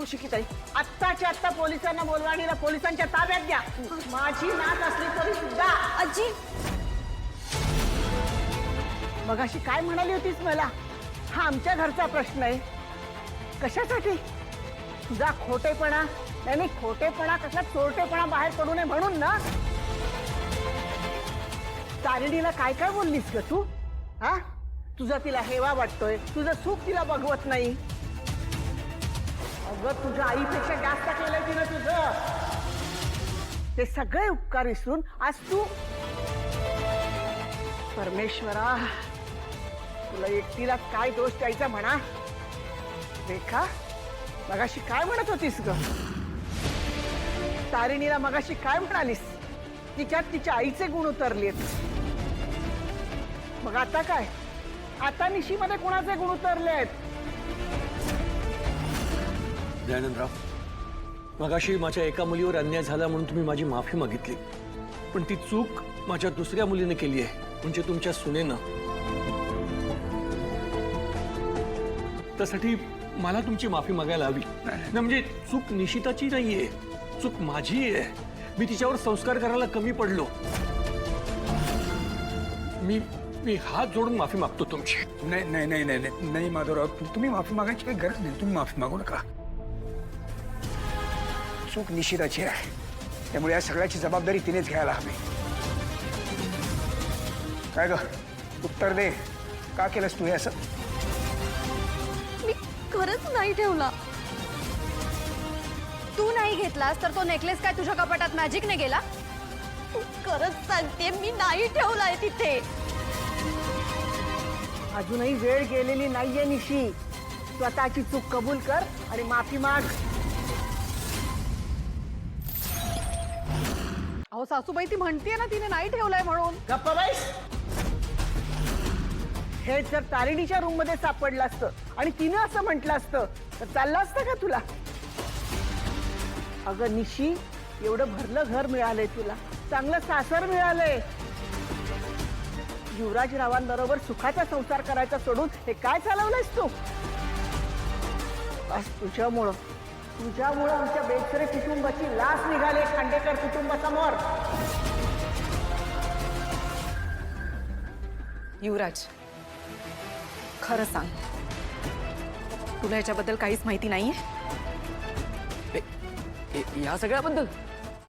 तू शिकिताई आत्ताच्या आत्ता पोलिसांना बोलवा आणि पोलिसांच्या ताब्यात द्या. माझी नात असली तरी सुद्धा. आजी मगाशी काय म्हणाली होतीस मला? हा आमच्या घरचा प्रश्न आहे. कशासाठी? तुझा खोटेपणा, नाही खोटेपणा कसला चोरटेपणा बाहेर पडू नये म्हणून ना. तारिणीला काय काय बोललीस ग तू? हा तुझा तिला हेवा वाटतोय, तुझं सुख तिला बघवत नाही. अगं तुझ्या आईपेक्षा जास्त केलंय तिनं तुझं. ते सगळे उपकार विसरून आज तू. परमेश्वरा तुला एकटीला काय दोष द्यायचा म्हणा. रेखा मगाशी काय म्हणत होतीस ग? तारिणीला मगाशी काय म्हणालीस? तिच्यात तिच्या आईचे गुण उतरलेत. मग आता काय? आता निशीमध्ये कोणाचे गुण उतरलेत? दयानंदराव, मगाशी माझ्या एका मुलीवर अन्याय झाला म्हणून तुम्ही माझी माफी मागितली, पण ती चूक माझ्या दुसऱ्या मुलीने केली आहे, म्हणजे तुमच्या सुनेनं. त्यासाठी मला तुमची माफी मागायला हवी. नाही म्हणजे चूक निशिताची नाहीये, चूक माझी आहे. मी तिच्यावर संस्कार करायला कमी पडलो. मी हात जोडून माफी मागतो तुमची. नाही नाही नाही नाही नाही माधवराव, तुम्ही माफी मागायची काही गरज नाही. तुम्ही माफी मागू नका. चूक निशिताची आहे, त्यामुळे या सगळ्याची जबाबदारी तिनेच घ्यायला हवी. काय ग उत्तर दे, का केलंस तू हे असं? मी खरंच नाही ठेवला. तू नाही घेतलास तर तो नेकलेस काय तुझ्या कपाटात मॅजिकने गेला? तू खरंच सांगते मी नाही ठेवलाय तिथे. अजूनही वेळ गेलेली नाहीये निशी. स्वतःची चूक कबूल कर आणि माफी माग. अहो सासूबाई ती म्हणतीये ना तिने नाही ठेवलाय म्हणून. गप्प बैस. हे जर तारिणीच्या रूम मध्ये सापडलं असतं आणि तिनं असं म्हटलं असतं तर चाललं असतं का तुला? अगं निशी, एवढं भरलं घर मिळालंय तुला, चांगलं सासर मिळालंय. युवराजरावांबरोबर सुखाचा संसार करायचा सोडून हे काय चालवलंयस तू? बस तुझ्यामुळं आमच्या बेचरे कुटुंबाची लाच निघाली खांडेकर कुटुंबासमोर. युवराज खरं सांग, तुला याच्याबद्दल काहीच माहिती नाहीये? या सगळ्याबद्दल